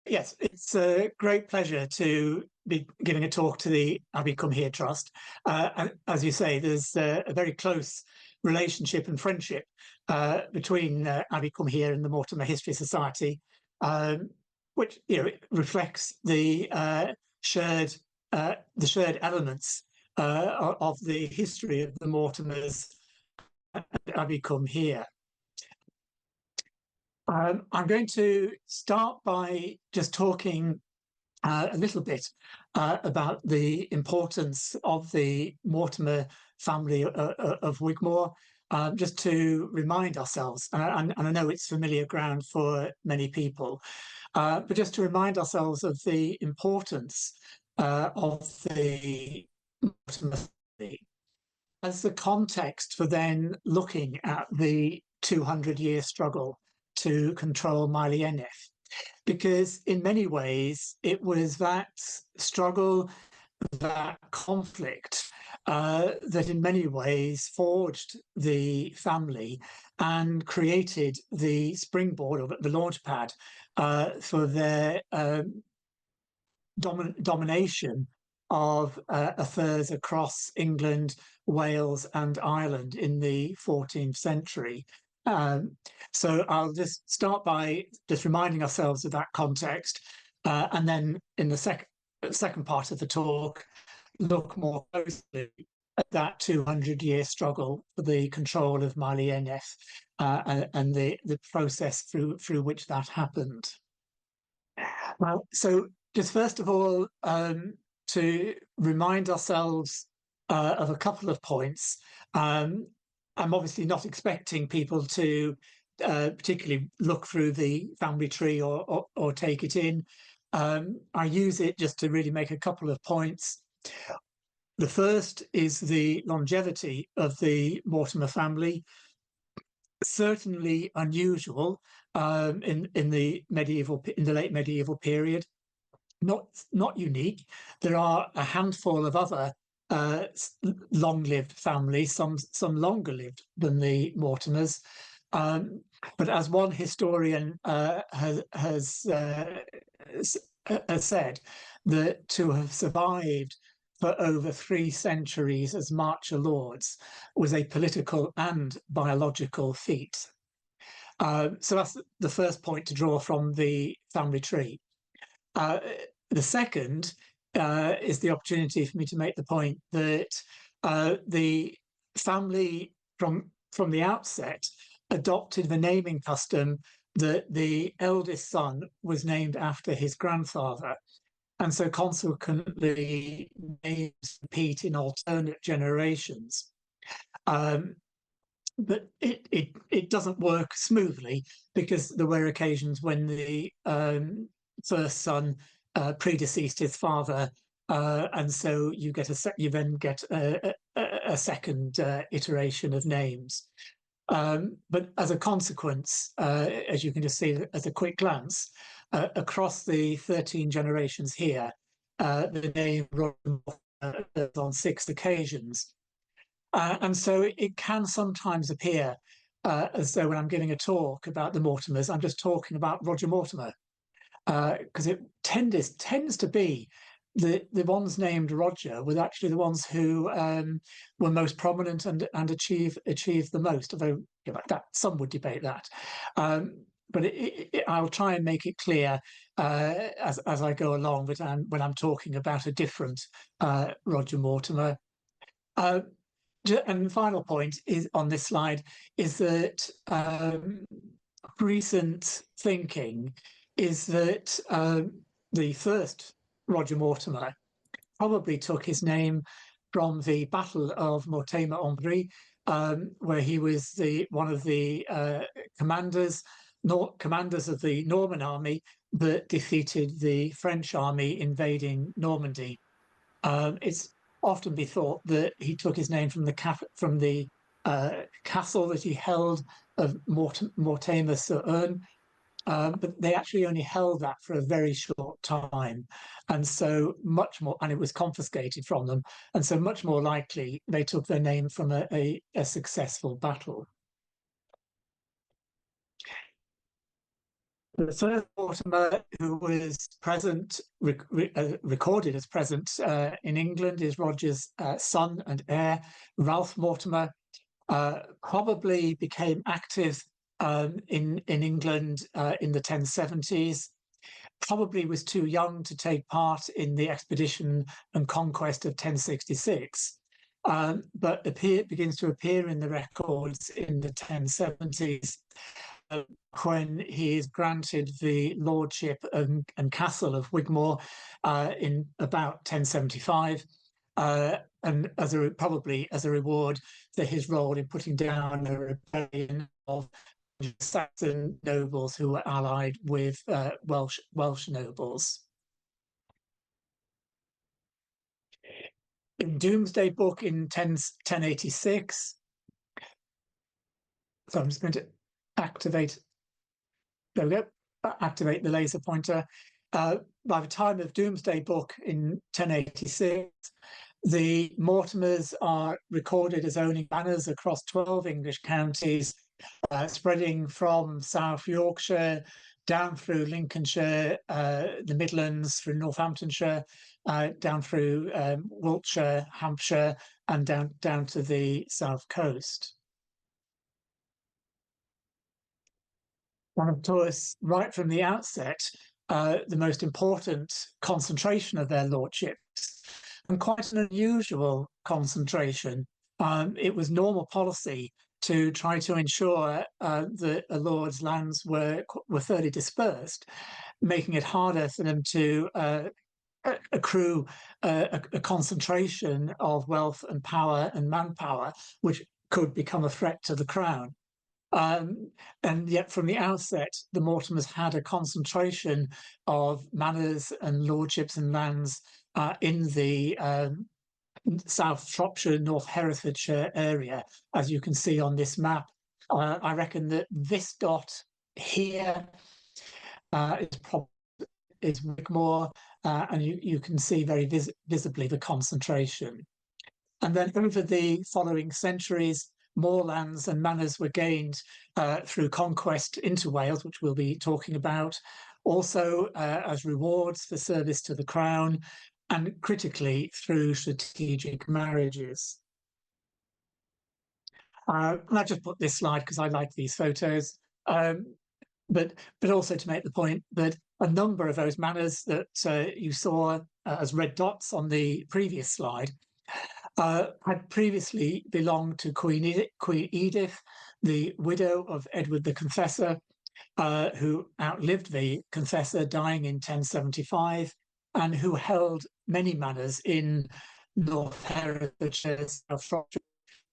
Yes, it's a great pleasure to be giving a talk to the Abbey Come Here Trust. And as you say, there's a very close relationship and friendship between Abbey Come Here and the Mortimer History Society, which reflects shared the shared elements of the history of the Mortimers at Abbey Come Here. I'm going to start by just talking a little bit about the importance of the Mortimer family of Wigmore, just to remind ourselves, and I know it's familiar ground for many people, but just to remind ourselves of the importance of the Mortimer family as the context for then looking at the 200-year struggle to control Malieneth, because in many ways it was that struggle, that conflict, that in many ways forged the family and created the springboard or the launch pad for their domination of affairs across England, Wales and Ireland in the 14th century. So I'll just start by just reminding ourselves of that context, and then in the second part of the talk, look more closely at that 200-year struggle for the control of Malieneth and the process through which that happened. Well, so just first of all, to remind ourselves of a couple of points. I'm obviously not expecting people to particularly look through the family tree or take it in. I use it just to really make a couple of points. The first is the longevity of the Mortimer family, certainly unusual in the late medieval period. Not unique. There are a handful of other long-lived families, some longer lived than the Mortimers, but as one historian has said, that to have survived for over 3 centuries as marcher lords was a political and biological feat. So that's the first point to draw from the family tree. The second is the opportunity for me to make the point that the family from the outset adopted the naming custom that the eldest son was named after his grandfather, and so consequently names repeat in alternate generations. But it doesn't work smoothly, because there were occasions when the first son predeceased his father, and so you then get a second iteration of names. But as a consequence, as you can just see as a quick glance, across the 13 generations here, the name Roger on 6 occasions. And so it can sometimes appear as though when I'm giving a talk about the Mortimers, I'm just talking about Roger Mortimer, because it tends to be the ones named Roger were actually the ones who were most prominent and achieved the most, although some would debate that. But I'll try and make it clear as I go along when I'm talking about a different Roger Mortimer. And the final point is on this slide is that recent thinking is that the first Roger Mortimer probably took his name from the Battle of Mortemer-en-Brie, where he was one of the commanders of the Norman army that defeated the French army invading Normandy. It's often be thought that he took his name from the castle that he held of Mortemer-sur-Erne, but they actually only held that for a very short time, and so much more, and it was confiscated from them, and so much more likely they took their name from a successful battle. The first Mortimer who was present, recorded as present in England, is Roger's son and heir, Ralph Mortimer. Probably became active in England in the 1070s. Probably was too young to take part in the expedition and conquest of 1066, but begins to appear in the records in the 1070s when he is granted the lordship and castle of Wigmore in about 1075. And probably as a reward for his role in putting down a rebellion of Saxon nobles who were allied with Welsh nobles. In Domesday Book in 1086, so I'm just going to activate, there we go, activate the laser pointer. By the time of Domesday Book in 1086, the Mortimers are recorded as owning manors across 12 English counties, spreading from South Yorkshire down through Lincolnshire, the Midlands, through Northamptonshire, down through Wiltshire, Hampshire, and down to the south coast. And of course, right from the outset, the most important concentration of their lordships, and quite an unusual concentration. It was normal policy to try to ensure that a lord's lands were fairly dispersed, making it harder for them to accrue a concentration of wealth and power and manpower, which could become a threat to the crown. And yet from the outset, the Mortimers had a concentration of manors and lordships and lands in the South Shropshire, North Herefordshire area, as you can see on this map. I reckon that this dot here is Wigmore, and you can see very visibly the concentration. And then over the following centuries, more lands and manors were gained through conquest into Wales, which we'll be talking about, also as rewards for service to the crown, and critically through strategic marriages. And I just put this slide because I like these photos, but also to make the point that a number of those manors that you saw as red dots on the previous slide had previously belonged to Queen Edith, the widow of Edward the Confessor, who outlived the Confessor, dying in 1075, and who held many manors in North Herefordshire, South Shropshire,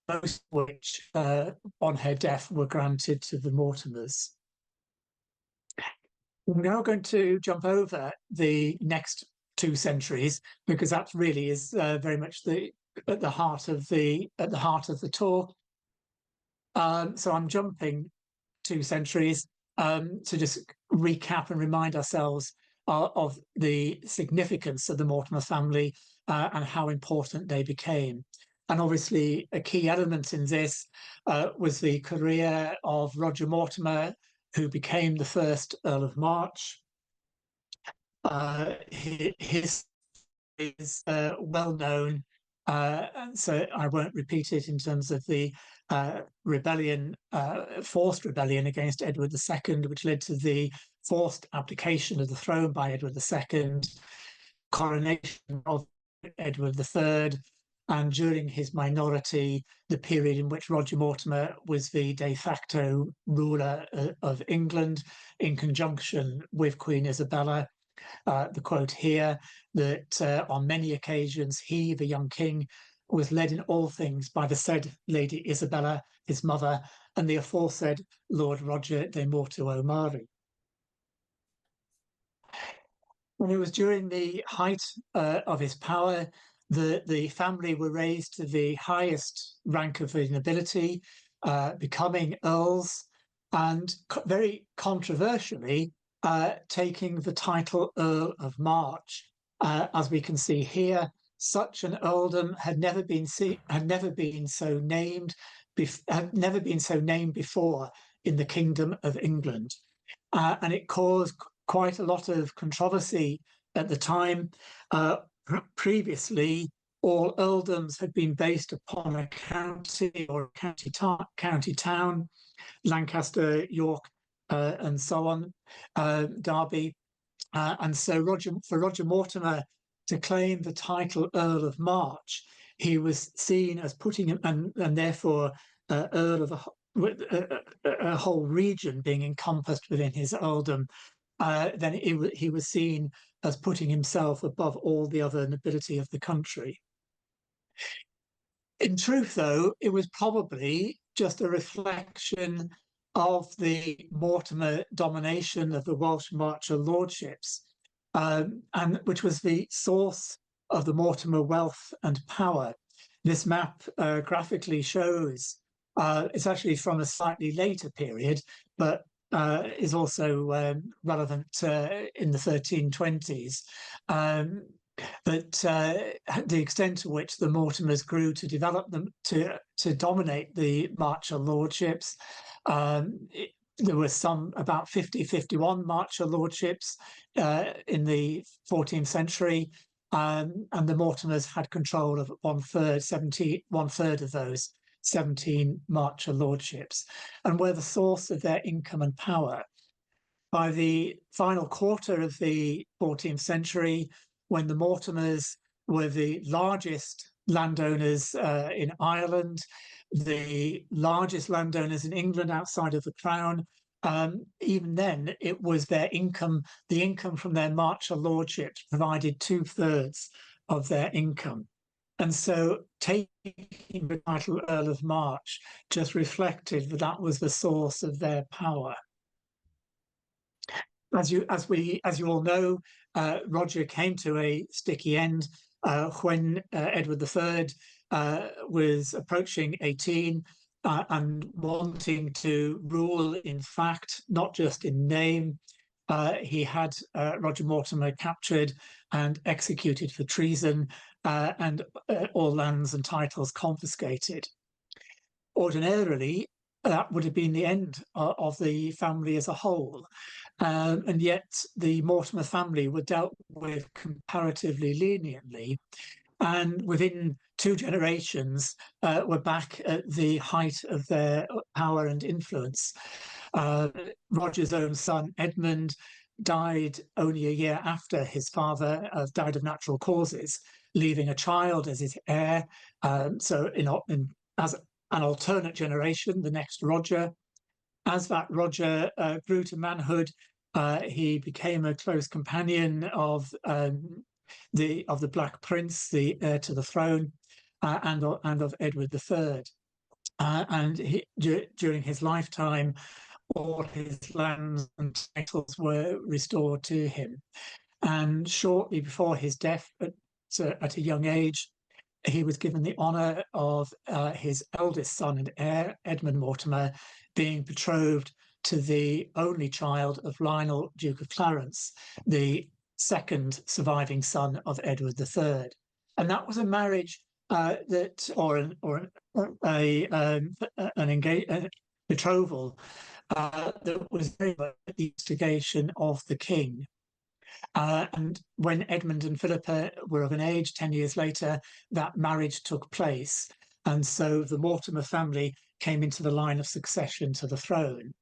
most of which on her death were granted to the Mortimers. We're now going to jump over the next 2 centuries because that really is very much at the heart of the talk. So I'm jumping 2 centuries to just recap and remind ourselves of the significance of the Mortimer family and how important they became. And obviously a key element in this was the career of Roger Mortimer, who became the first Earl of March. His is well known, so I won't repeat it in terms of the rebellion, forced rebellion against Edward II, which led to the forced abdication of the throne by Edward II, coronation of Edward III, and during his minority, the period in which Roger Mortimer was the de facto ruler of England in conjunction with Queen Isabella. The quote here, that on many occasions he, the young king, was led in all things by the said Lady Isabella, his mother, and the aforesaid Lord Roger de Morto O'Mara. When it was during the height of his power, the family were raised to the highest rank of the nobility, becoming earls, and very controversially, taking the title Earl of March. As we can see here, such an earldom had never been so named before in the Kingdom of England. and it caused quite a lot of controversy at the time. Previously, all earldoms had been based upon a county or a county town, Lancaster, York, and so on, Derby. And so for Roger Mortimer to claim the title Earl of March, he was seen as putting him, and therefore Earl of a whole region being encompassed within his earldom. Then he was seen as putting himself above all the other nobility of the country. In truth, though, it was probably just a reflection of the Mortimer domination of the Welsh Marcher lordships, and which was the source of the Mortimer wealth and power. This map graphically shows, it's actually from a slightly later period, but is also relevant in the 1320s. But the extent to which the Mortimers grew to develop them to dominate the Marcher lordships. There were some about 51 Marcher lordships in the 14th century, and the Mortimers had control of one third of those 17 Marcher lordships, and were the source of their income and power. By the final quarter of the 14th century, when the Mortimers were the largest landowners in Ireland, the largest landowners in England outside of the Crown, even then it was their income, the income from their Marcher lordships provided 2/3 of their income. And so taking the title Earl of March just reflected that that was the source of their power. As you all know, Roger came to a sticky end when Edward III was approaching 18 and wanting to rule in fact, not just in name. He had Roger Mortimer captured and executed for treason, and all lands and titles confiscated. Ordinarily, that would have been the end of the family as a whole. And yet the Mortimer family were dealt with comparatively leniently. And within 2 generations, were back at the height of their power and influence. Roger's own son, Edmund, died only a year after his father died of natural causes, leaving a child as his heir. So as an alternate generation, the next Roger. As that Roger grew to manhood, he became a close companion of the Black Prince, the heir to the throne, and of Edward III. And during his lifetime, all his lands and titles were restored to him. And shortly before his death, at a young age, he was given the honour of his eldest son and heir, Edmund Mortimer, being betrothed to the only child of Lionel, Duke of Clarence, the second surviving son of Edward III. And that was a marriage an betrothal that was very much at the instigation of the king. And when Edmund and Philippa were of an age, 10 years later, that marriage took place. And so the Mortimer family came into the line of succession to the throne.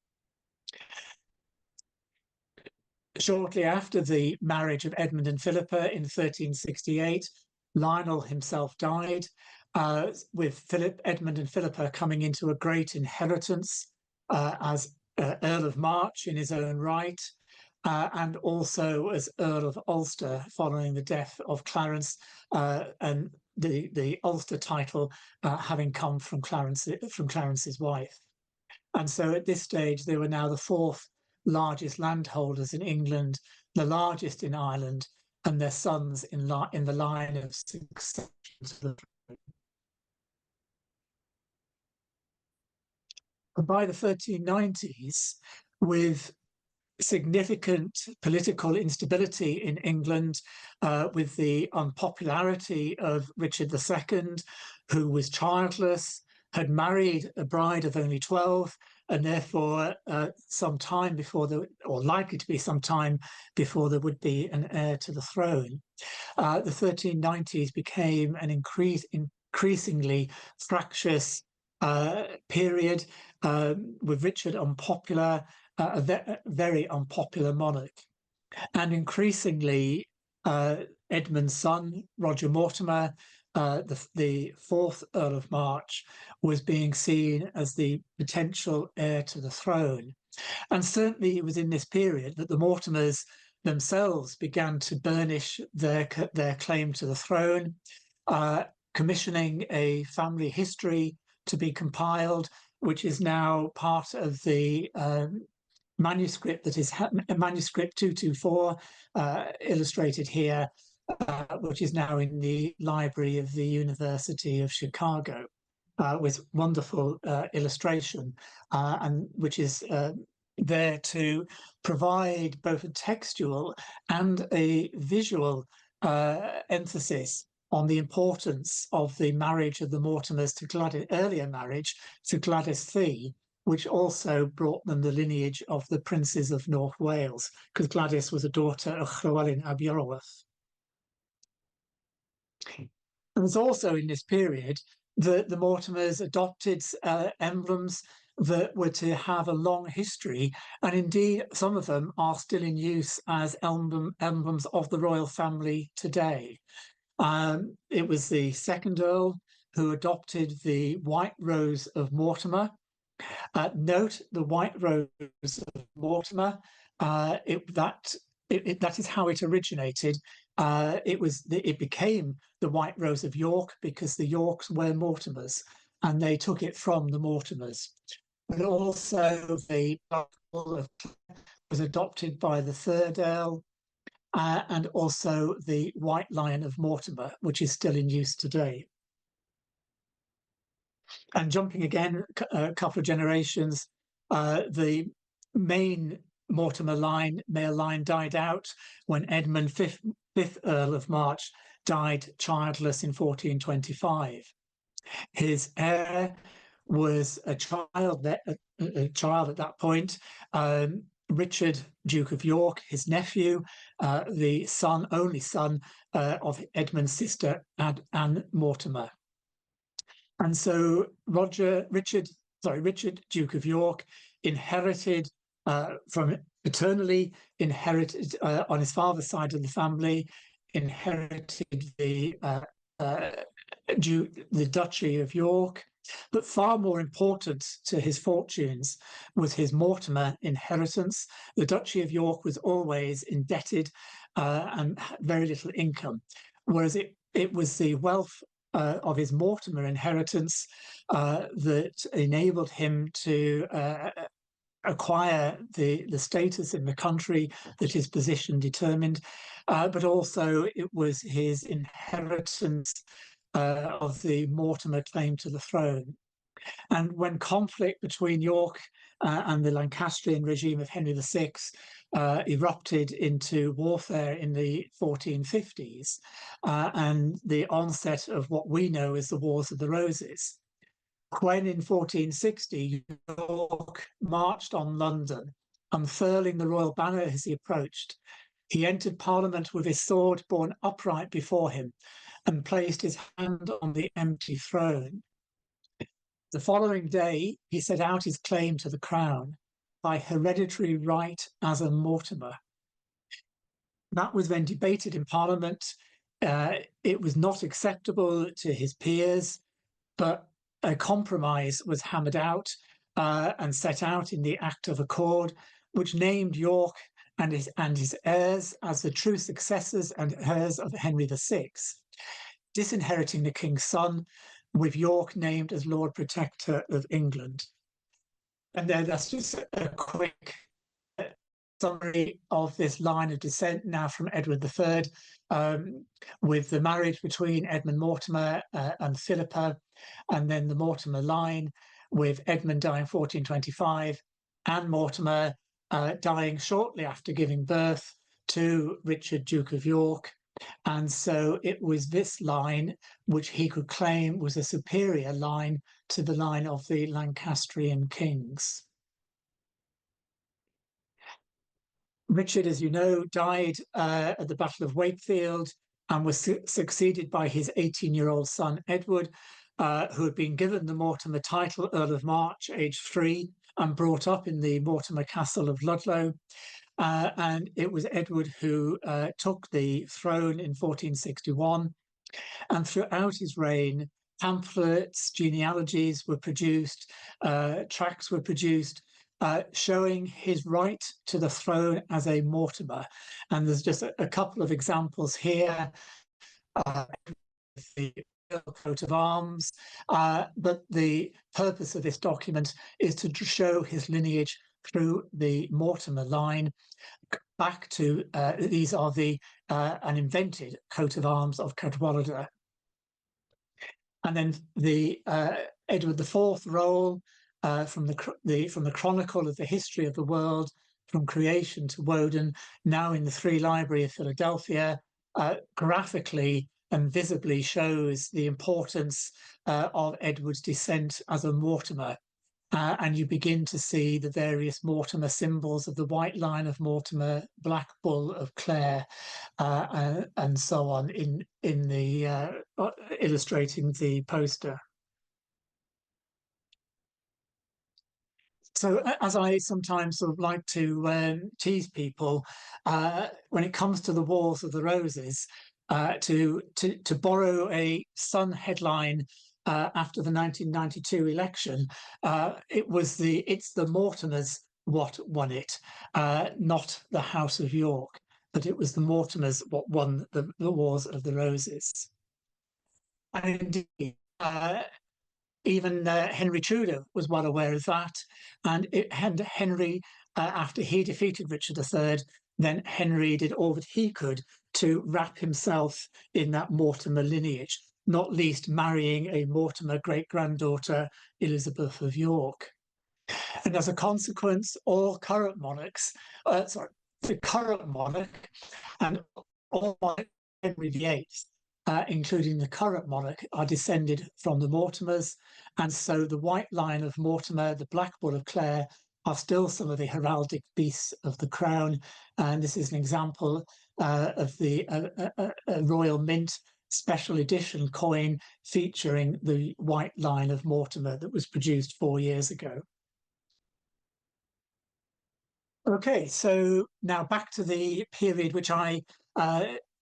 Shortly after the marriage of Edmund and Philippa in 1368, Lionel himself died, with Edmund and Philippa coming into a great inheritance as Earl of March in his own right, and also as Earl of Ulster following the death of Clarence, and the Ulster title having come from Clarence's wife. And so at this stage, they were now the 4th largest landholders in England, the largest in Ireland, and their sons in the line of succession to the throne. And by the 1390s, with significant political instability in England, with the unpopularity of Richard II, who was childless, had married a bride of only 12, and therefore some time before or likely to be some time before there would be an heir to the throne. The 1390s became an increasingly fractious period, with Richard unpopular, a very unpopular monarch. And increasingly, Edmund's son, Roger Mortimer, the fourth Earl of March, was being seen as the potential heir to the throne. And certainly it was in this period that the Mortimers themselves began to burnish their claim to the throne, commissioning a family history to be compiled, which is now part of the manuscript that is manuscript 224, illustrated here, which is now in the library of the University of Chicago, with wonderful illustration, and which is there to provide both a textual and a visual emphasis on the importance of the marriage of the Mortimers to Gladys, earlier marriage to Gladys Thee, which also brought them the lineage of the princes of North Wales, because Gladys was a daughter of Llywelyn ab Iorwerth. It was also in this period that the Mortimers adopted emblems that were to have a long history, and indeed some of them are still in use as emblems of the royal family today. It was the second Earl who adopted the white rose of Mortimer. Note the white rose of Mortimer. That is how it originated. It became the white rose of York because the Yorks were Mortimers, and they took it from the Mortimers. But also the was adopted by the third Earl, and also the white lion of Mortimer, which is still in use today. And jumping again a couple of generations, the main Mortimer male line died out when Edmund, fifth Earl of March, died childless in 1425. His heir was a child at that point, Richard, Duke of York, his nephew, the only son of Edmund's sister, Anne Mortimer. And so Richard, Duke of York, inherited inherited on his father's side of the family, inherited the Duchy of York. But far more important to his fortunes was his Mortimer inheritance. The Duchy of York was always indebted and very little income, whereas it was the wealth of his Mortimer inheritance that enabled him to acquire the status in the country that his position determined, but also it was his inheritance of the Mortimer claim to the throne. And when conflict between York and the Lancastrian regime of Henry VI erupted into warfare in the 1450s, and the onset of what we know as the Wars of the Roses, when in 1460 York marched on London, unfurling the royal banner as he approached, he entered Parliament with his sword borne upright before him and placed his hand on the empty throne. The following day, he set out his claim to the crown by hereditary right as a Mortimer. That was then debated in Parliament. It was not acceptable to his peers, but a compromise was hammered out and set out in the Act of Accord, which named York and his heirs as the true successors and heirs of Henry VI, disinheriting the king's son, with York named as Lord Protector of England. And then that's just a quick summary of this line of descent now from Edward III, with the marriage between Edmund Mortimer and Philippa, and then the Mortimer line with Edmund dying 1425, Anne Mortimer dying shortly after giving birth to Richard, Duke of York. And so it was this line which he could claim was a superior line to the line of the Lancastrian kings. Richard, as you know, died at the Battle of Wakefield and was succeeded by his 18-year-old son, Edward, who had been given the Mortimer title, Earl of March, aged 3, and brought up in the Mortimer Castle of Ludlow. And it was Edward who took the throne in 1461. And throughout his reign, pamphlets, genealogies were produced, tracts were produced, showing his right to the throne as a Mortimer. And there's just a couple of examples here. The coat of arms, but the purpose of this document is to show his lineage through the Mortimer line back to these are the an invented coat of arms of Cadwallader. And then the Edward IV roll from the Chronicle of the History of the World from Creation to Woden, now in the Free Library of Philadelphia, graphically and visibly shows the importance of Edward's descent as a Mortimer. And you begin to see the various Mortimer symbols of the white line of Mortimer, black bull of Clare, and so on in the illustrating the poster. So as I sometimes sort of like to tease people, when it comes to the Wars of the Roses, to borrow a Sun headline after the 1992 election, it's the Mortimers what won it, not the House of York, but it was the Mortimers what won the Wars of the Roses. And indeed, even Henry Tudor was well aware of that, and Henry, after he defeated Richard III, then Henry did all that he could to wrap himself in that Mortimer lineage, not least marrying a Mortimer great-granddaughter, Elizabeth of York. And as a consequence, all current monarchs, the current monarch and all Henry VIII, including the current monarch, are descended from the Mortimers. And so the white line of Mortimer, the black bull of Clare, are still some of the heraldic beasts of the crown. And this is an example of the Royal Mint special edition coin featuring the white line of Mortimer that was produced 4 years ago. Okay, so now back to the period which I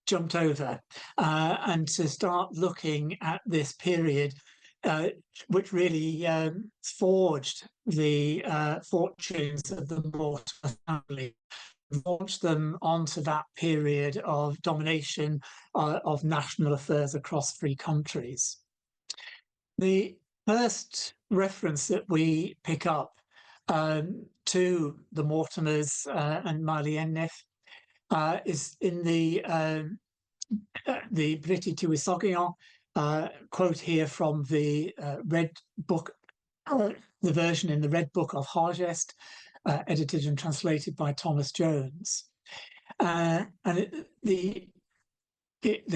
jumped over, and to start looking at this period, which really forged the fortunes of the Mortimer family, launched them onto that period of domination of national affairs across 3 countries. The first reference that we pick up to the Mortimers and Maelgyneth is in the Briti Tywysogion quote here from the Red Book, the version in the Red Book of Hargest, edited and translated by Thomas Jones. And the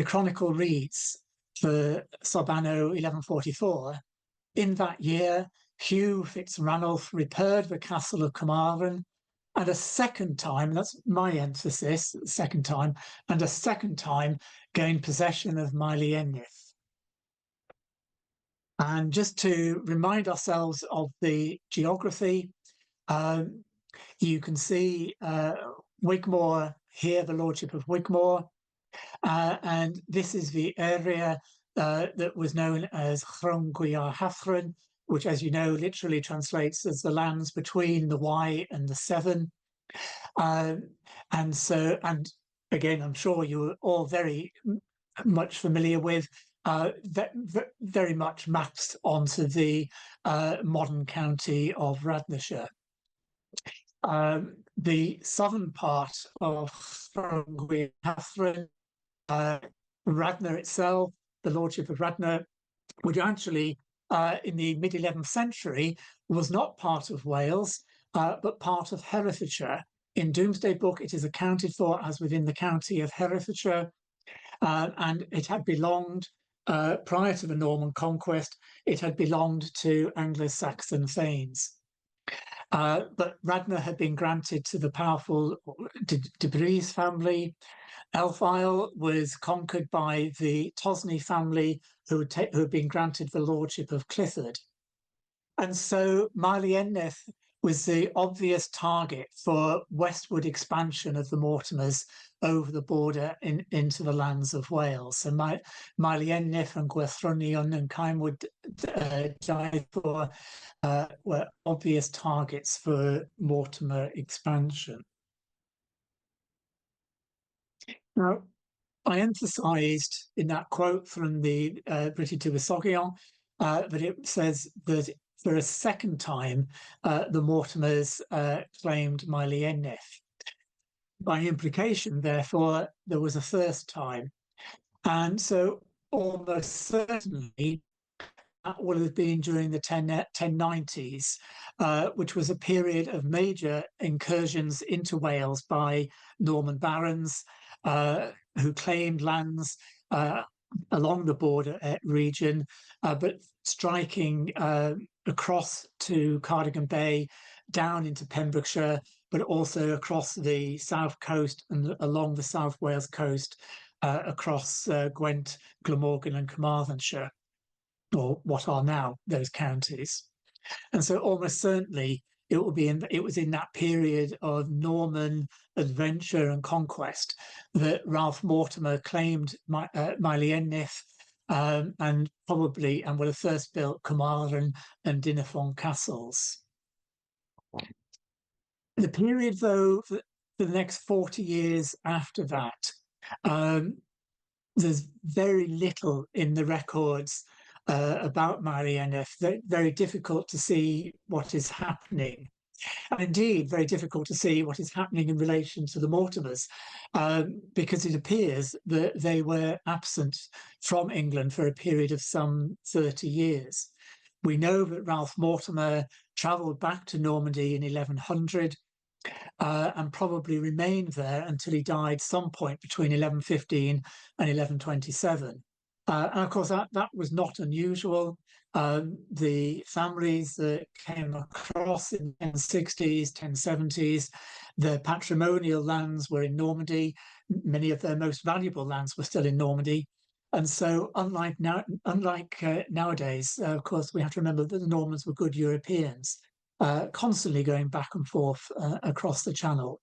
chronicle reads for Sub-anno 1144, in that year, Hugh Fitzranulph repaired the castle of Carmarthen, and a second time, that's my emphasis, second time, and a second time gained possession of Maelgyneth. And just to remind ourselves of the geography, you can see Wigmore here, the lordship of Wigmore, and this is the area that was known as Chrongwyar Hathren, which, as you know, literally translates as the lands between the Wye and the Severn. And again, I'm sure you're all very much familiar with that, very much maps onto the modern county of Radnorshire. The southern part of Chrongwyar Hathren, Radnor itself, the lordship of Radnor, which actually in the mid-11th century was not part of Wales, but part of Herefordshire. In Domesday Book, it is accounted for as within the county of Herefordshire, and it had belonged, prior to the Norman conquest, it had belonged to Anglo-Saxon thanes. But Radnor had been granted to the powerful de Brise family. Elfile was conquered by the Tosney family, who had been granted the lordship of Clifford. And so Malienneth was the obvious target for westward expansion of the Mortimers over the border into the lands of Wales. So Malienneth and Gwerthrynion and Caimwood Daifor were obvious targets for Mortimer expansion. Now, I emphasised in that quote from the British Tywysogion that it says that for a second time, the Mortimers claimed Malienneth. By implication, therefore, there was a first time. And so almost certainly that would have been during the 1090s, which was a period of major incursions into Wales by Norman barons who claimed lands along the border region, but striking across to Cardigan Bay, down into Pembrokeshire, but also across the south coast and along the South Wales coast, across Gwent, Glamorgan and Carmarthenshire, or what are now those counties. And so almost certainly it was in that period of Norman adventure and conquest that Ralph Mortimer claimed Malienneth, and would have first built Carmarthen and Dinafon castles. The period, though, for the next 40 years after that, there's very little in the records about Malienneth. Very difficult to see what is happening. And indeed, very difficult to see what is happening in relation to the Mortimers, because it appears that they were absent from England for a period of some 30 years. We know that Ralph Mortimer travelled back to Normandy in 1100, and probably remained there until he died some point between 1115 and 1127. And of course, that was not unusual. The families that came across in the 1060s, 1070s, their patrimonial lands were in Normandy. Many of their most valuable lands were still in Normandy. And so unlike nowadays, of course, we have to remember that the Normans were good Europeans, constantly going back and forth across the Channel.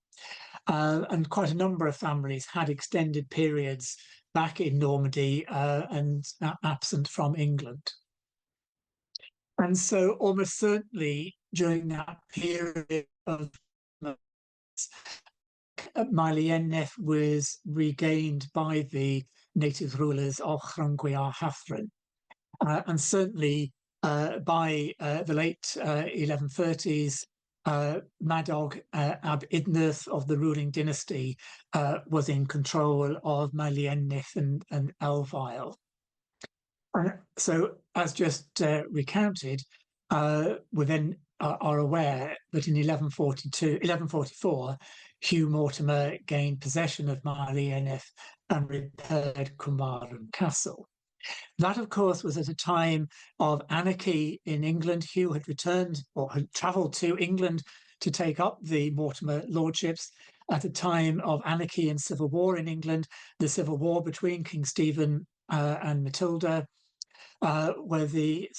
And quite a number of families had extended periods back in Normandy and absent from England. And so almost certainly during that period of Malienneth was regained by the native rulers of Llangwyar Hathryn. And certainly by the late 1130s, Madog ab Idneth of the ruling dynasty was in control of Malienneth and Elfile. So, as just recounted, we then are aware that in 1144, Hugh Mortimer gained possession of Malienneth and repaired Carmarthen Castle. That, of course, was at a time of anarchy in England. Hugh had returned or had travelled to England to take up the Mortimer lordships at a time of anarchy and civil war in England, the civil war between King Stephen and Matilda, where the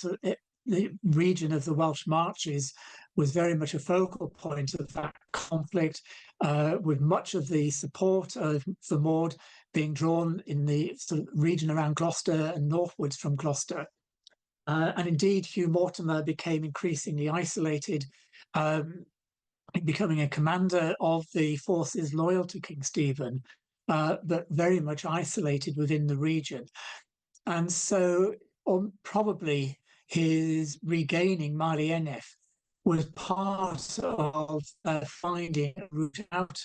region of the Welsh Marches was very much a focal point of that conflict, with much of the support for Maud being drawn in the sort of region around Gloucester and northwards from Gloucester. And indeed, Hugh Mortimer became increasingly isolated, becoming a commander of the forces loyal to King Stephen, but very much isolated within the region. And so probably his regaining Malienneth was part of finding a route out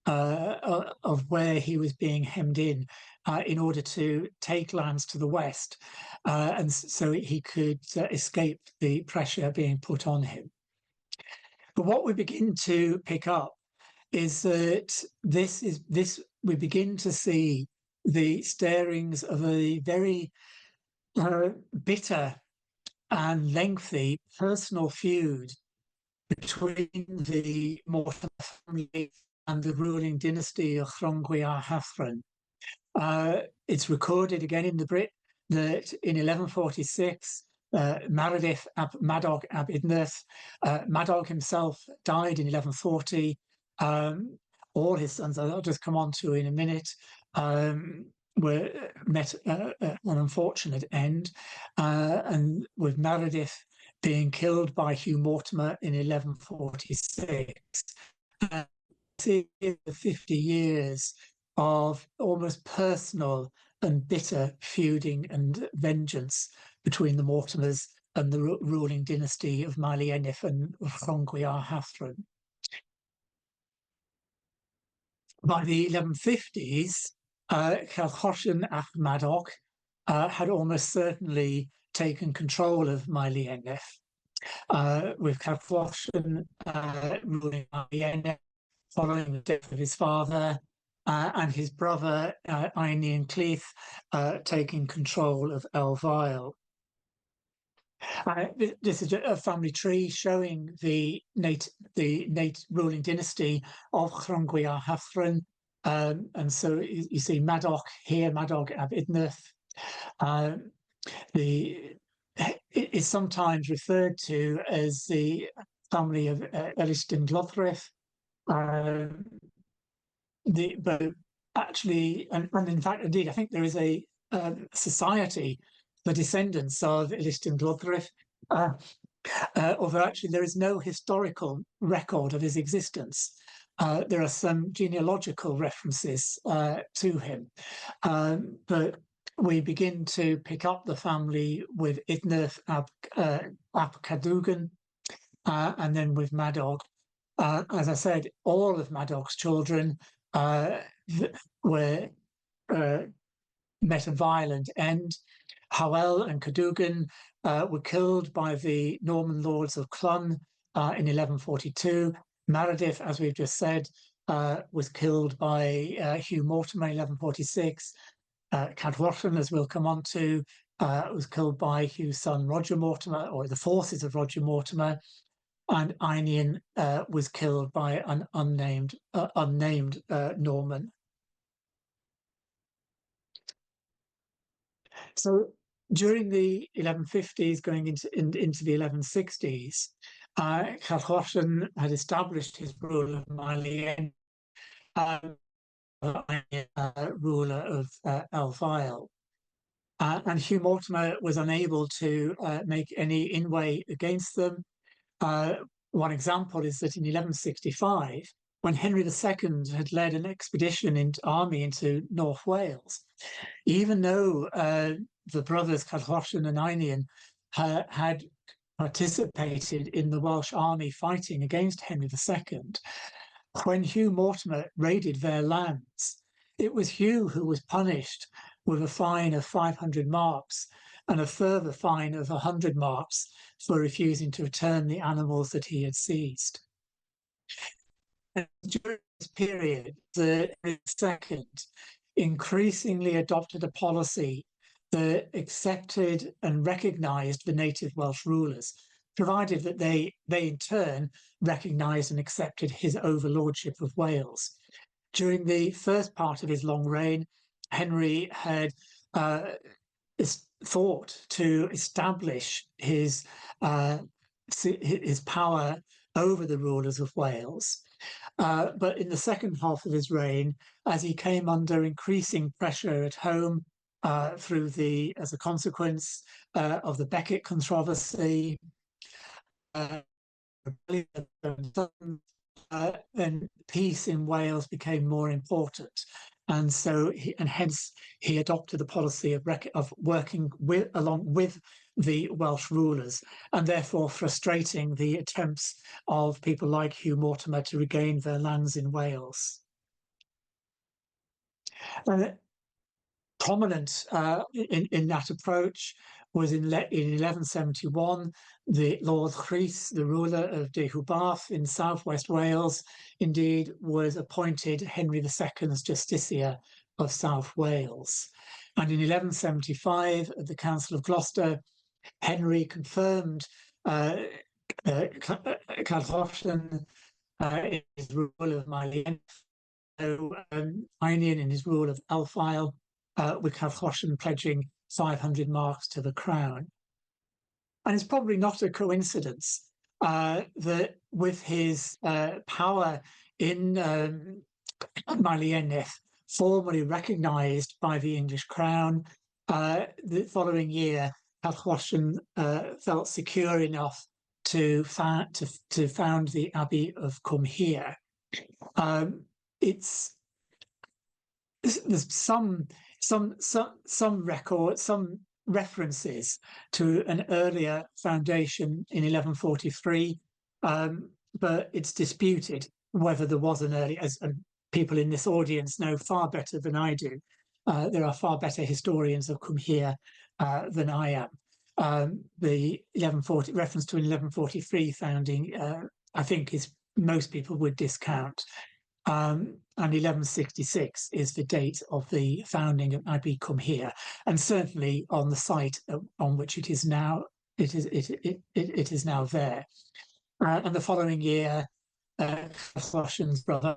of where he was being hemmed in order to take lands to the west, and so he could escape the pressure being put on him. But what we begin to pick up is that we begin to see the stirrings of a very bitter and lengthy personal feud between the Mortimer family and the ruling dynasty of Llongwy a Hathren. It's recorded again in the Brit that in 1146, Madog ab Idneth, Madog himself died in 1140. All his sons, I'll just come on to in a minute, were met an unfortunate end, and with Meredith being killed by Hugh Mortimer in 1146. 50 years of almost personal and bitter feuding and vengeance between the Mortimers and the ruling dynasty of Maeli Ennif and Llongwy a Hathren. By the 1150s, Cælchorsion ap Madog had almost certainly taken control of Maeli Ennif, with Cælchorsion ruling Maeli Ennif following the death of his father, and his brother Einion Cleith taking control of Elfyle. This is a family tree showing the ruling dynasty of Llongwy a Hathren, and so you see Madog here, Madog ab Idneth. It is sometimes referred to as the family of Elistyn Glothrith. But actually, and in fact, indeed, I think there is a society for descendants of Elistyn Glothrith, although actually there is no historical record of his existence. There are some genealogical references to him, but we begin to pick up the family with Idneth ap Cadogan, and then with Madog. As I said, all of Madog's children met a violent end. Howell and Cadogan were killed by the Norman lords of Clun in 1142. Meredith, as we've just said, was killed by Hugh Mortimer in 1146. Cælchorsion, as we'll come on to, was killed by Hugh's son Roger Mortimer, or the forces of Roger Mortimer. And Einion was killed by an unnamed Norman. So during the 1150s, going into the 1160s, Cælchorsion had established his rule of Maeli ruler of Elfyle. And Hugh Mortimer was unable to make any inway against them. One example is that in 1165, when Henry II had led an expedition army into North Wales, even though the brothers Cælchorsion and Einion had participated in the Welsh army fighting against Henry II, when Hugh Mortimer raided their lands, it was Hugh who was punished with a fine of 500 marks and a further fine of 100 marks for refusing to return the animals that he had seized. And during this period, the second increasingly adopted a policy that accepted and recognised the native Welsh rulers, provided that they in turn recognised and accepted his overlordship of Wales. During the first part of his long reign, Henry had thought to establish his power over the rulers of Wales. But in the second half of his reign, as he came under increasing pressure at home as a consequence of the Becket controversy, then peace in Wales became more important. And so, hence, he adopted the policy of working along with the Welsh rulers, and therefore frustrating the attempts of people like Hugh Mortimer to regain their lands in Wales. Prominent in that approach was in 1171, the Lord Rhys, the ruler of Deheubarth in southwest Wales, indeed was appointed Henry II's justiciar of South Wales. And in 1175, at the Council of Gloucester, Henry confirmed Cadwallon in his rule of Maelien, Einion in his rule of Elfile, with Cadwallon pledging 500 marks to the crown. And it's probably not a coincidence that with his power in Maelieneth formally recognised by the English crown, the following year, Cadwallon felt secure enough to found the Abbey of Cumhir. There's some references to an earlier foundation in 1143, but it's disputed whether there was an early, as people in this audience know far better than I do. There are far better historians of Cumhir than I am. The 1140 reference to an 1143 founding, I think, is most people would discount. And 1166 is the date of the founding of Abbey Cumhir, and certainly on the site on which it is now, it is now there. And the following year, Cadwallon's brother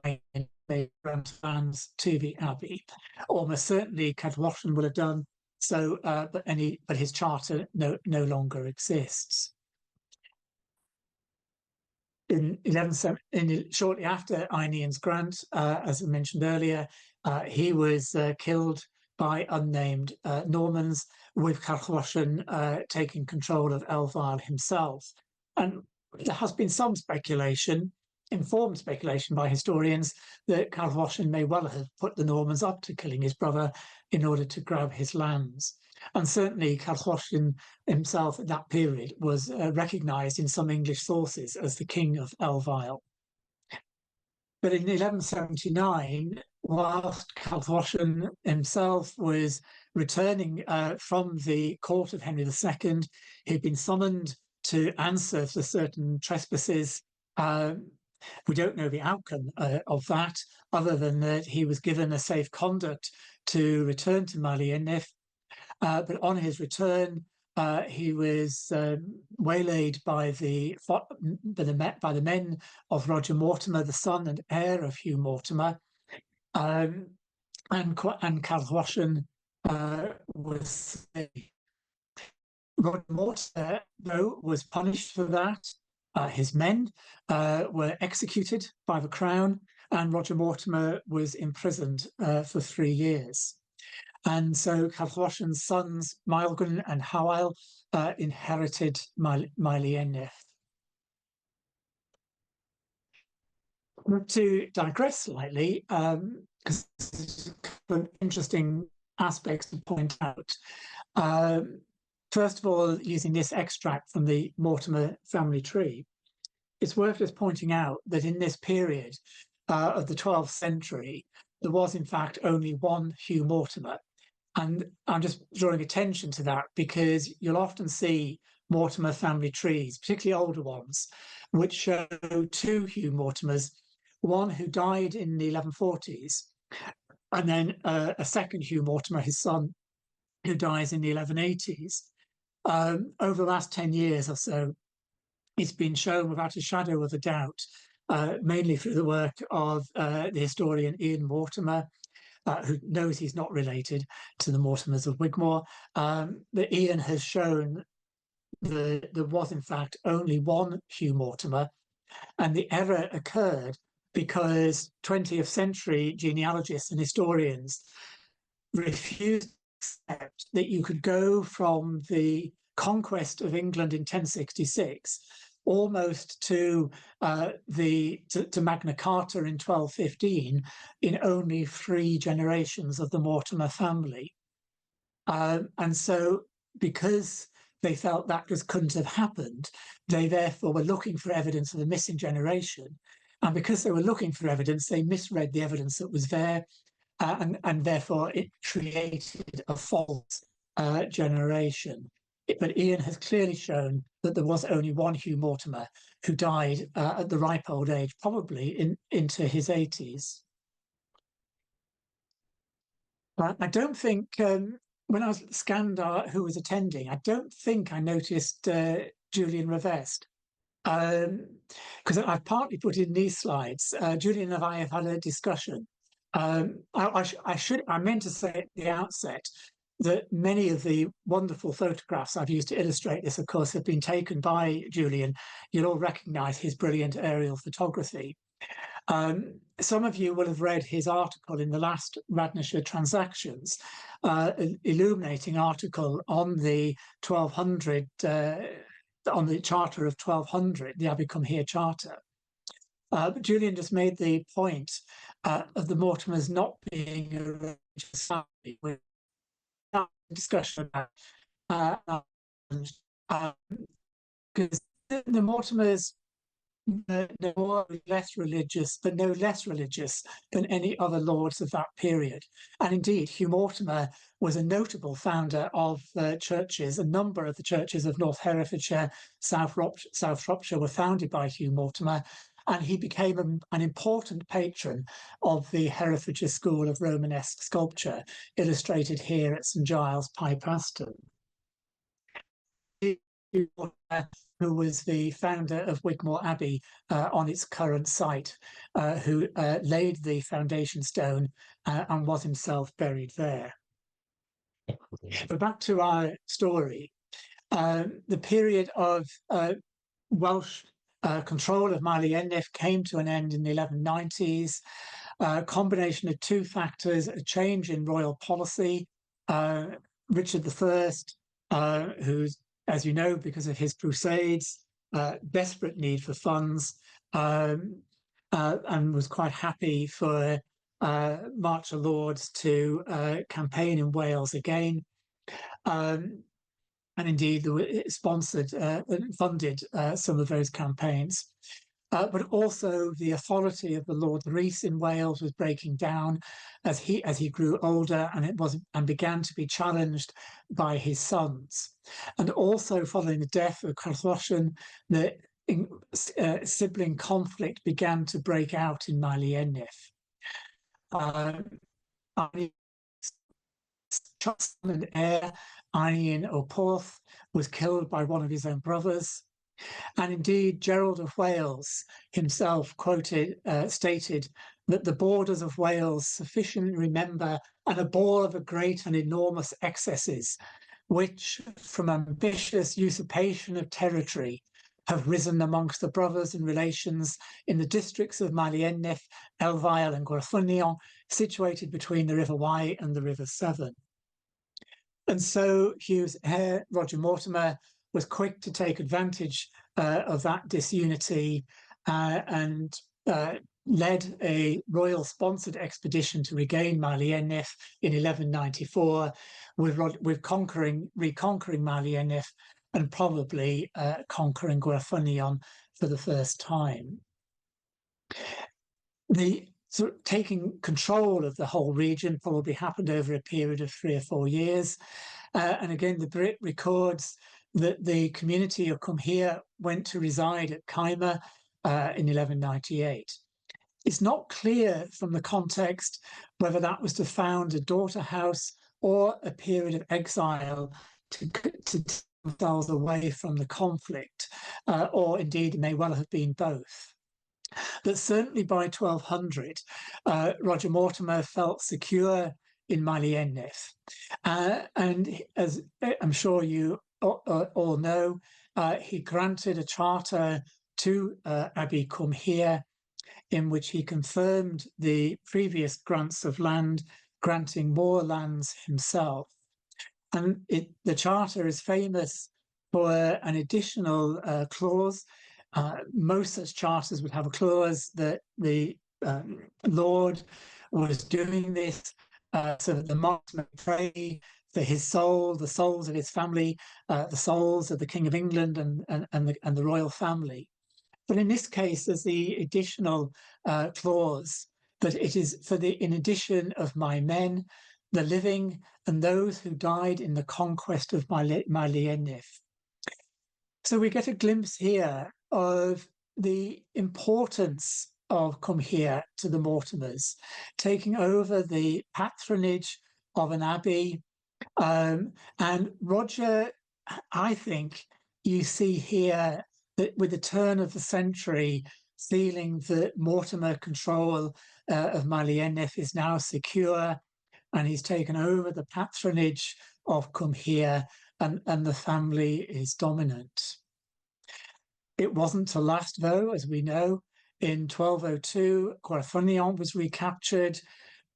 made transplants to the abbey. Almost certainly, Cadwallon will have done so, but his charter no longer exists. Shortly after Einian's grant, as I mentioned earlier, he was killed by unnamed Normans, with Cadwallon taking control of Elfile himself. And there has been some speculation, informed speculation by historians, that Cadwallon may well have put the Normans up to killing his brother in order to grab his lands. And certainly Cadwallon himself at that period was recognised in some English sources as the king of Elfile. But in 1179, whilst Cadwallon himself was returning from the court of Henry II, he'd been summoned to answer for certain trespasses. We don't know the outcome of that, other than that he was given a safe conduct to return to Maelieneth. But on his return, he was waylaid by the men of Roger Mortimer, the son and heir of Hume Mortimer, and Cadwallon was. Roger Mortimer, though, was punished for that. His men were executed by the crown, and Roger Mortimer was imprisoned for 3 years. And so Cadwallon's sons, Maelgwn and Hywel, inherited Maelieneth. To digress slightly, because there's interesting aspects to point out. First of all, using this extract from the Mortimer family tree, it's worth just pointing out that in this period of the 12th century, there was in fact only one Hugh Mortimer. And I'm just drawing attention to that because you'll often see Mortimer family trees, particularly older ones, which show 2 Hugh Mortimers, one who died in the 1140s, and then a second Hugh Mortimer, his son, who dies in the 1180s. Over the last 10 years or so, it's been shown without a shadow of a doubt, mainly through the work of the historian Ian Mortimer, who knows he's not related to the Mortimers of Wigmore, that Ian has shown that there was in fact only one Hugh Mortimer, and the error occurred because 20th century genealogists and historians refused to accept that you could go from the conquest of England in 1066 almost to Magna Carta in 1215 in only 3 generations of the Mortimer family. And so because they felt that just couldn't have happened, they therefore were looking for evidence of a missing generation. And because they were looking for evidence, they misread the evidence that was there, and therefore it created a false generation. But Ian has clearly shown that there was only one Hugh Mortimer who died at the ripe old age, probably into his 80s. I don't think, when I scanned who was attending, I don't think I noticed Julian Revest. because I've partly put in these slides. Julian and I have had a discussion. I meant to say at the outset that many of the wonderful photographs I've used to illustrate this, of course, have been taken by Julian. You'll all recognise his brilliant aerial photography. Some of you will have read his article in the last Radnorshire Transactions, illuminating article on the 1200, on the Charter of 1200, the Abbey Come Here Charter. But Julian just made the point of the Mortimers not being a religious family. With discussion about because the Mortimers no more less religious, but no less religious than any other lords of that period. And indeed, Hugh Mortimer was a notable founder of churches. A number of the churches of North Herefordshire, South Shropshire were founded by Hugh Mortimer, and he became an important patron of the Herefordshire School of Romanesque sculpture, illustrated here at St Giles, Pipe Aston. Who was the founder of Wigmore Abbey on its current site, who laid the foundation stone and was himself buried there. But back to our story. The period of Welsh control of Mali Ennif came to an end in the 1190s. A combination of two factors: a change in royal policy. Richard I, who's, as you know, because of his crusades, desperate need for funds, and was quite happy for marcher lords to campaign in Wales again. And indeed, sponsored and funded some of those campaigns. But also the authority of the Lord Rhys in Wales was breaking down as he grew older, and began to be challenged by his sons. And also following the death of Carthrosian, the sibling conflict began to break out in Mali Ennif. And heir Anian O'Porth was killed by one of his own brothers. And indeed, Gerald of Wales himself stated that the borders of Wales sufficiently remember and abhor of a great and enormous excesses, which from ambitious usurpation of territory have risen amongst the brothers and relations in the districts of Mali Ennif, Elfyle and Gwerthonion, situated between the River Wye and the River Severn. And so Hugh's heir, Roger Mortimer, was quick to take advantage of that disunity and led a royal-sponsored expedition to regain Mali Ennif in 1194, with reconquering Mali Ennif and probably conquering Gwerthonion for the first time. Taking control of the whole region probably happened over a period of 3 or 4 years. And again, the Brit records that the community of Come Here went to reside at Kyma in 1198. It's not clear from the context whether that was to found a daughter house or a period of exile to take themselves away from the conflict, or indeed it may well have been both. But certainly by 1200, Roger Mortimer felt secure in Mali Ennif. And as I'm sure you all know, he granted a charter to Abbey Come Here, in which he confirmed the previous grants of land, granting more lands himself. And the charter is famous for an additional clause. Most such charters would have a clause that the Lord was doing this so that the monks may pray for his soul, the souls of his family, the souls of the King of England and the royal family. But in this case, there's the additional clause that it is for in addition of my men, the living, and those who died in the conquest of Mali Ennif. So we get a glimpse here of the importance of Come Here to the Mortimers, taking over the patronage of an abbey. And Roger, I think you see here that with the turn of the century, feeling that Mortimer control of Malienef is now secure, and he's taken over the patronage of Cumhir, and the family is dominant. It wasn't to last, though, as we know. In 1202, Gwarthonion was recaptured.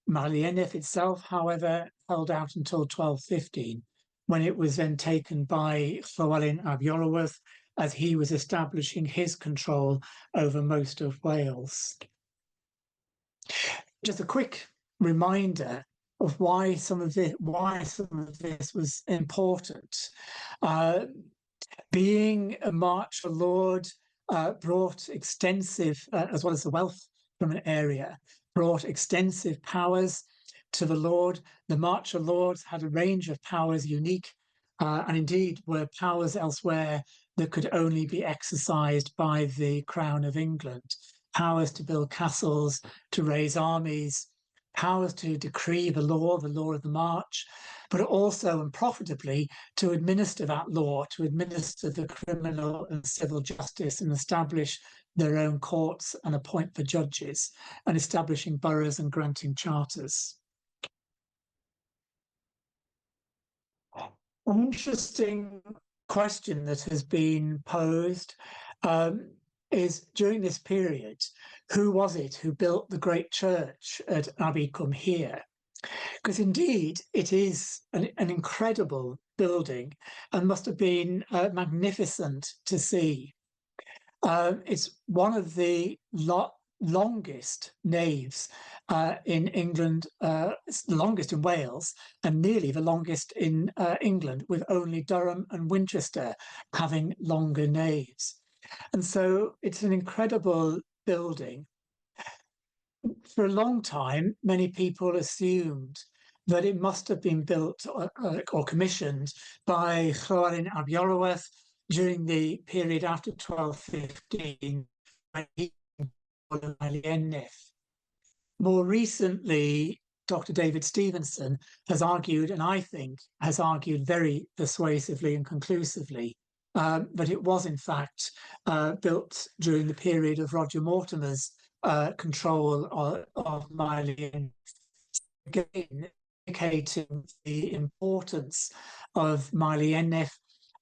Malienef itself, however, held out until 1215, when it was then taken by Llywelyn ap Iorwerth, as he was establishing his control over most of Wales. Just a quick reminder of why some of this was important. Being a marcher lord brought extensive, as well as the wealth from an area, brought extensive powers to the lord. The marcher lords had a range of powers unique, and indeed were powers elsewhere that could only be exercised by the Crown of England. Powers to build castles, to raise armies, powers to decree the law of the march, but also, and profitably, to administer that law, to administer the criminal and civil justice, and establish their own courts and appoint the judges, and establishing boroughs and granting charters. An interesting question that has been posed is, during this period, who was it who built the great church at Abbey Cumhir? Because indeed it is an incredible building and must have been magnificent to see. It's one of the longest naves in England. It's the longest in Wales and nearly the longest in England, with only Durham and Winchester having longer naves. And so it's an incredible building. For a long time, many people assumed that it must have been built or commissioned by Llywelyn ap Iorwerth during the period after 1215, when he built Malienef. More recently, Dr. David Stevenson has argued, and I think has argued very persuasively and conclusively, that it was in fact built during the period of Roger Mortimer's control of Malienef, again indicating the importance of Malienef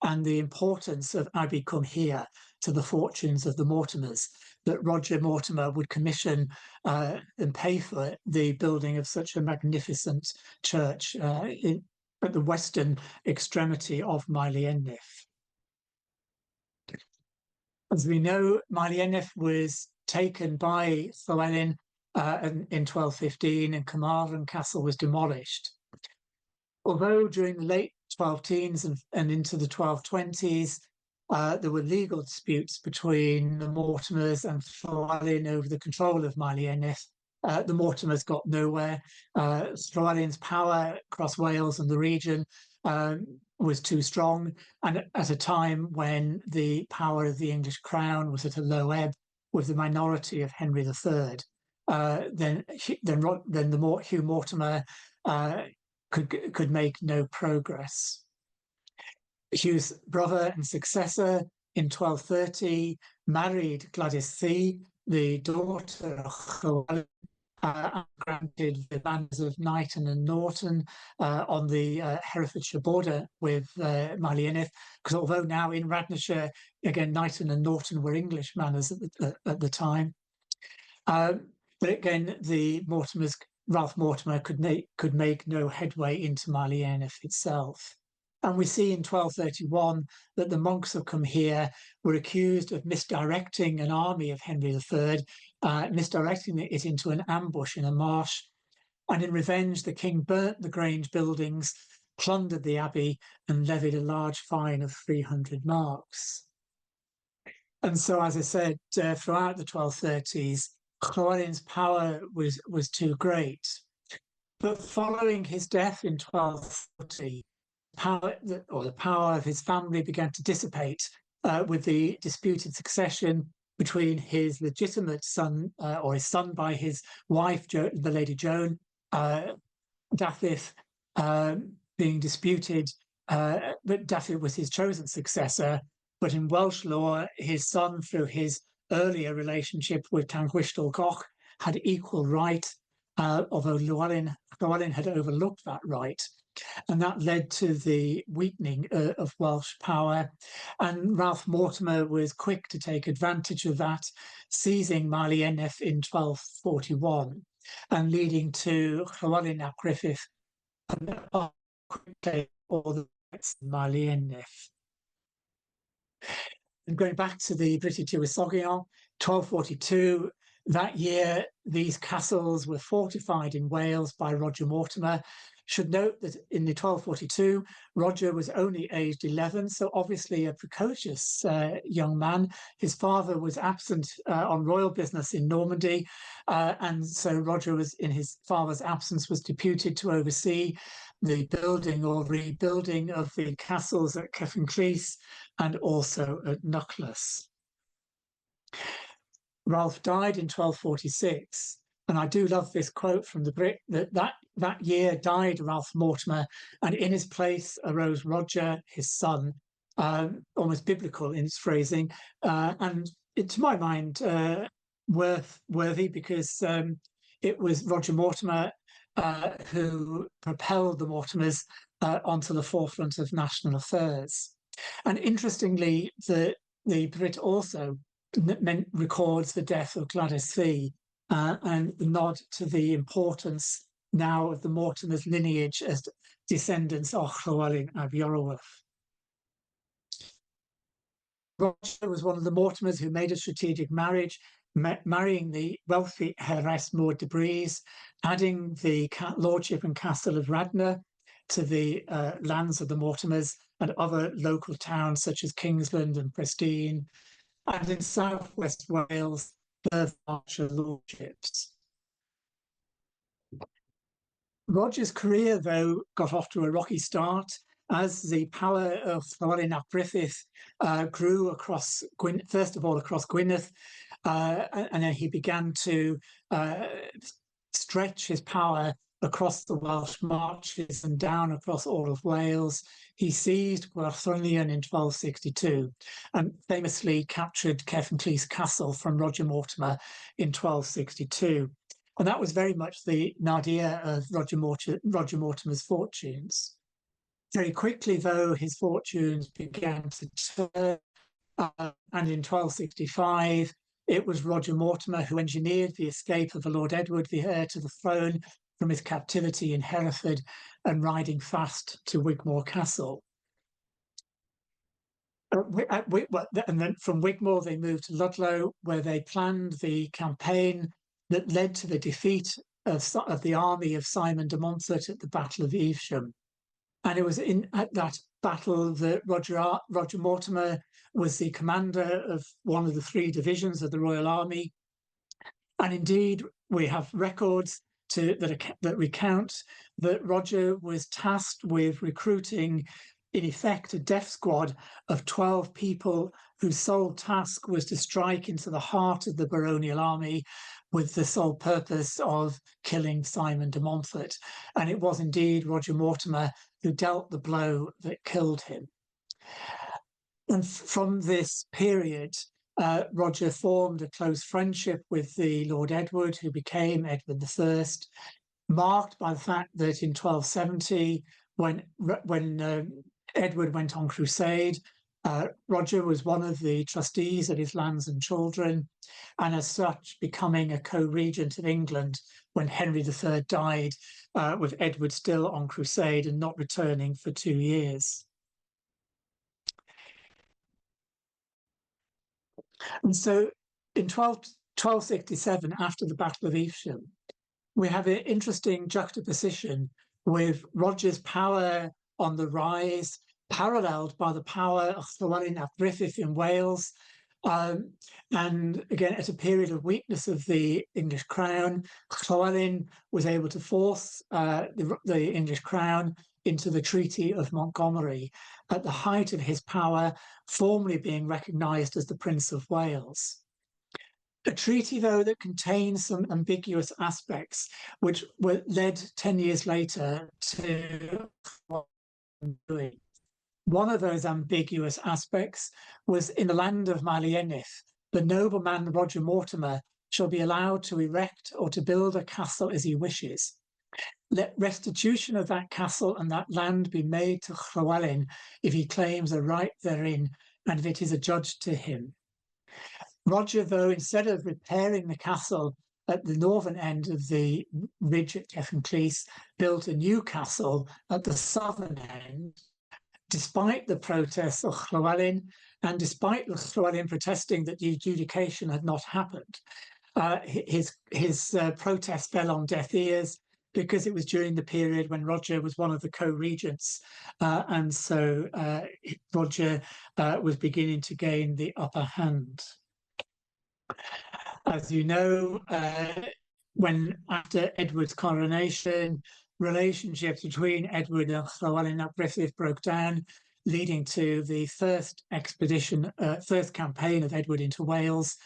and the importance of Abbey Cumhir to the fortunes of the Mortimers, that Roger Mortimer would commission and pay for the building of such a magnificent church at the western extremity of Malienef. As we know, Malienef was taken by Llywelyn in 1215, and Carmarthen Castle was demolished. Although during the late 12-teens and into the 1220s, there were legal disputes between the Mortimers and Llywelyn over the control of Malienef. The Mortimers got nowhere. Llywelyn's power across Wales and the region was too strong, and at a time when the power of the English crown was at a low ebb, with the minority of Henry III, then Hugh Mortimer could make no progress. Hugh's brother and successor in 1230 married Gladys Thea, the daughter of Llywelyn, and granted the banners of Knighton and Norton on the Herefordshire border with Malienef, because although now in Radnorshire, again, Knighton and Norton were English manors at the time. But again, the Mortimers, Ralph Mortimer could make no headway into Malienef itself. And we see in 1231 that the monks of Cumhir were accused of misdirecting an army of Henry III, misdirecting it into an ambush in a marsh. And in revenge, the king burnt the Grange buildings, plundered the abbey, and levied a large fine of 300 marks. And so, as I said, throughout the 1230s, Llywelyn's power was too great. But following his death in 1240, the power of his family began to dissipate with the disputed succession between his legitimate son, or his son by his wife, the Lady Joan, Dafydd, being disputed, but Dafydd was his chosen successor, but in Welsh law, his son, through his earlier relationship with Llanquistol Goch, had equal right, although Llywelyn had overlooked that right. And that led to the weakening of Welsh power. And Ralph Mortimer was quick to take advantage of that, seizing Mali Enneth in 1241 and leading to Llywelyn ap Griffith and quickly all the Mali Enneth. And going back to the British Tywysogion, 1242, that year, these castles were fortified in Wales by Roger Mortimer. Should note that in the 1242, Roger was only aged 11, so obviously a precocious young man. His father was absent on royal business in Normandy, and so Roger was, in his father's absence, was deputed to oversee the building or rebuilding of the castles at Cefn Clis and also at Nuckless. Ralph died in 1246, and I do love this quote from the Brit that year died Ralph Mortimer, and in his place arose Roger, his son, almost biblical in its phrasing, and to my mind worthy because it was Roger Mortimer who propelled the Mortimers onto the forefront of national affairs. And interestingly, the Brit also records the death of Gladys Fee and the nod to the importance now of the Mortimers' lineage as descendants of Llywelyn ab Iorwerth. Roger was one of the Mortimers who made a strategic marriage, marrying the wealthy heiress Maud de Bries, adding the lordship and castle of Radnor to the lands of the Mortimers and other local towns such as Kingsland and Prestine, and in southwest Wales, the Berkshire lordships. Roger's career, though, got off to a rocky start as the power of Llywelyn ap Griffith grew across, first of all, across Gwynedd, and then he began to stretch his power across the Welsh marches and down across all of Wales. He seized Gwarthrynion in 1262 and famously captured Cefn Clis Castle from Roger Mortimer in 1262. And that was very much the nadir of Roger Mortimer's fortunes. Very quickly, though, his fortunes began to turn, and in 1265, it was Roger Mortimer who engineered the escape of the Lord Edward, the heir to the throne, from his captivity in Hereford and riding fast to Wigmore Castle. And then from Wigmore, they moved to Ludlow, where they planned the campaign that led to the defeat of the army of Simon de Montfort at the Battle of Evesham. And it was at that battle that Roger Mortimer was the commander of one of the 3 divisions of the Royal Army. And indeed, we have records that recount that Roger was tasked with recruiting, in effect, a death squad of 12 people whose sole task was to strike into the heart of the baronial army with the sole purpose of killing Simon de Montfort. And it was indeed Roger Mortimer who dealt the blow that killed him. And from this period, Roger formed a close friendship with the Lord Edward, who became Edward I, marked by the fact that in 1270, when Edward went on crusade, Roger was one of the trustees of his lands and children, and as such becoming a co-regent of England when Henry III died, with Edward still on crusade and not returning for 2 years. And so in 1267, after the Battle of Evesham, we have an interesting juxtaposition with Roger's power on the rise, paralleled by the power of Llywelyn ap Griffith in Wales. And again, at a period of weakness of the English crown, Llywelyn was able to force the English crown into the Treaty of Montgomery at the height of his power, formally being recognised as the Prince of Wales. A treaty, though, that contains some ambiguous aspects, which led 10 years later to what I'm doing. One of those ambiguous aspects was in the land of Malienith, the nobleman Roger Mortimer shall be allowed to erect or to build a castle as he wishes. Let restitution of that castle and that land be made to Llywelyn if he claims a right therein and if it is adjudged to him. Roger, though, instead of repairing the castle at the northern end of the ridge at Cefn Cleese, built a new castle at the southern end, despite the protests of Llywelyn and despite Llywelyn protesting that the adjudication had not happened. His protest fell on deaf ears because it was during the period when Roger was one of the co-regents, and so Roger was beginning to gain the upper hand. As you know, when after Edward's coronation, relationships between Edward and Llywelyn ap Gruffydd broke down, leading to the first expedition, first campaign of Edward into Wales.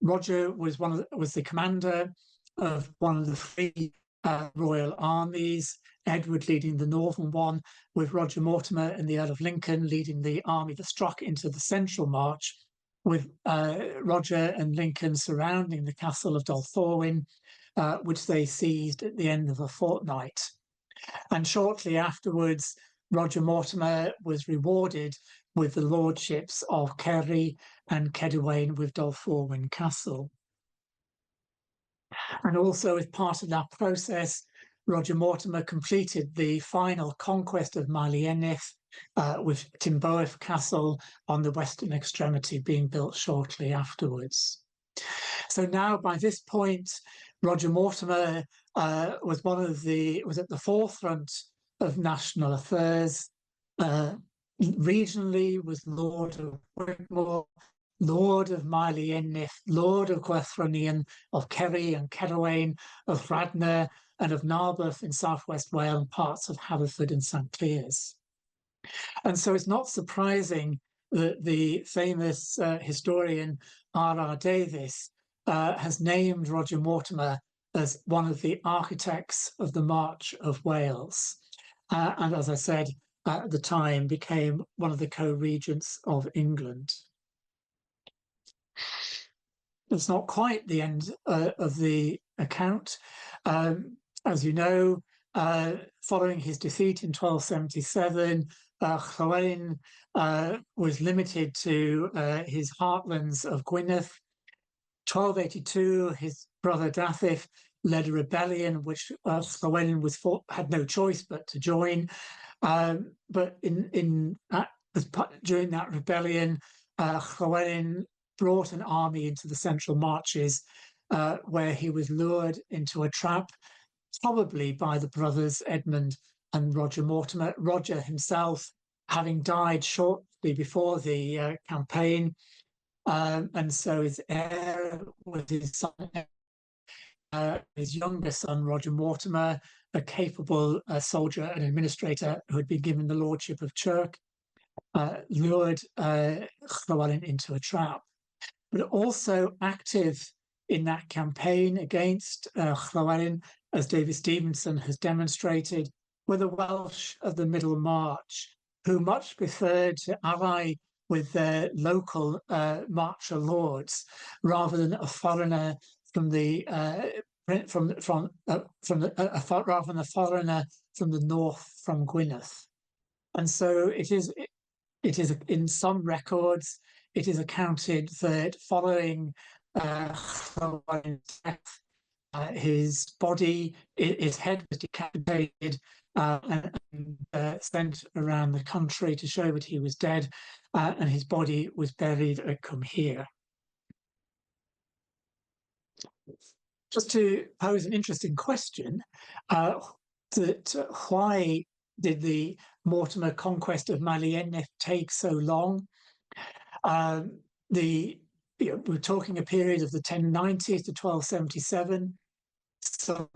Roger was the commander of one of the three royal armies, Edward leading the northern one, with Roger Mortimer and the Earl of Lincoln leading the army that struck into the central march, with Roger and Lincoln surrounding the castle of Dolthorwyn, which they seized at the end of a fortnight. And shortly afterwards, Roger Mortimer was rewarded with the lordships of Kerry and Kedwayne with Dolthorwyn Castle. And also as part of that process, Roger Mortimer completed the final conquest of Malienith, with Timboeth Castle on the western extremity being built shortly afterwards. So now by this point, Roger Mortimer was at the forefront of national affairs. Regionally was Lord of Whitmore, Lord of Malienith, Lord of Gwerthrynion, of Kerry and Kedwayne, of Radnor, and of Narberth in southwest Wales and parts of Haverford and St Clears. And so it's not surprising that the famous historian R.R. Davies has named Roger Mortimer as one of the architects of the March of Wales. And as I said, at the time became one of the co-regents of England. It's not quite the end of the account. As you know, following his defeat in 1277, Llywelyn was limited to his heartlands of Gwynedd. 1282, his brother Dafydd led a rebellion which Llywelyn had no choice but to join. But during that rebellion, Llywelyn brought an army into the central marches where he was lured into a trap, probably by the brothers Edmund and Roger Mortimer. Roger himself having died shortly before the campaign, and so his heir was his son, his younger son, Roger Mortimer, a capable soldier and administrator who had been given the lordship of Chirk, lured Llywelyn into a trap. But also active in that campaign against Llywelyn, as David Stevenson has demonstrated, were the Welsh of the Middle March, who much preferred to ally with their local marcher lords rather than a foreigner from the north, from Gwynedd. And so it is in some records it is accounted that following Llywelyn's death, his head was decapitated and sent around the country to show that he was dead, and his body was buried at Cumhir. Just to pose an interesting question, why did the Mortimer conquest of Malienith take so long? We're talking a period of the 1090s to 1277, so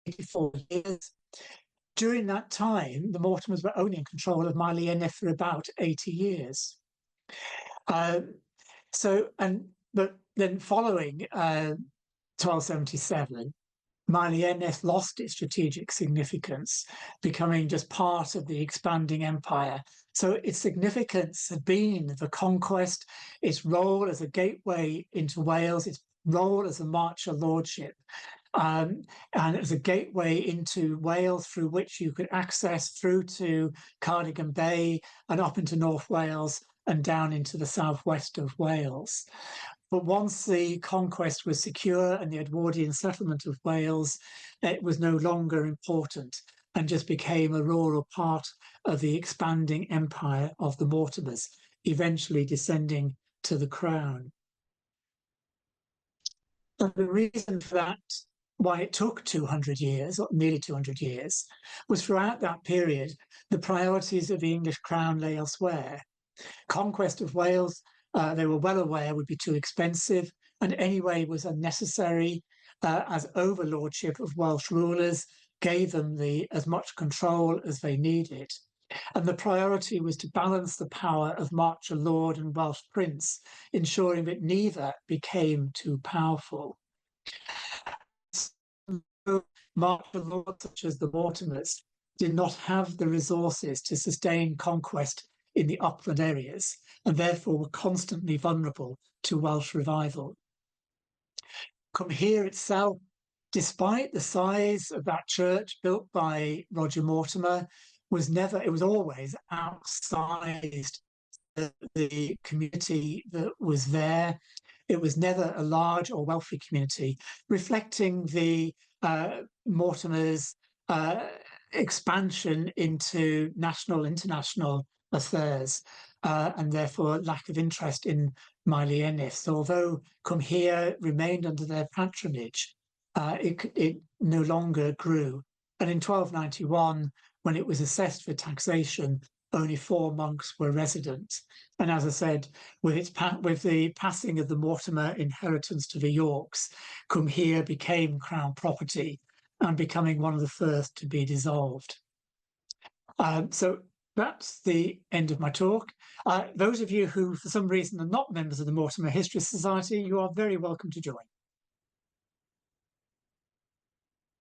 84 years. During that time, the Mortimers were only in control of Malienith for about 80 years. But then following 1277, Ennis lost its strategic significance, becoming just part of the expanding empire. So its significance had been the conquest, its role as a gateway into Wales, its role as a marcher lordship, and as a gateway into Wales through which you could access through to Cardigan Bay and up into North Wales and down into the southwest of Wales. But once the conquest was secure and the Edwardian settlement of Wales, it was no longer important and just became a rural part of the expanding empire of the Mortimers, eventually descending to the crown. And the reason for that, why it took 200 years, or nearly 200 years, was throughout that period, the priorities of the English crown lay elsewhere. Conquest of Wales, they were well aware would be too expensive and anyway was unnecessary, as overlordship of Welsh rulers gave them as much control as they needed. And the priority was to balance the power of Marcher Lord and Welsh Prince, ensuring that neither became too powerful. So Marcher Lords such as the Mortimers did not have the resources to sustain conquest in the upland areas, and therefore were constantly vulnerable to Welsh revival. Cwmhere itself, despite the size of that church built by Roger Mortimer, it was always outsized the community that was there. It was never a large or wealthy community, reflecting the Mortimer's expansion into national, international affairs, and therefore lack of interest in Maelai Ennis. Although Cwmhere remained under their patronage, it no longer grew. And in 1291, when it was assessed for taxation, only 4 monks were resident. And as I said, with the passing of the Mortimer inheritance to the Yorks, Cwmhere became crown property and becoming one of the first to be dissolved. So that's the end of my talk. Those of you who, for some reason, are not members of the Mortimer History Society, you are very welcome to join.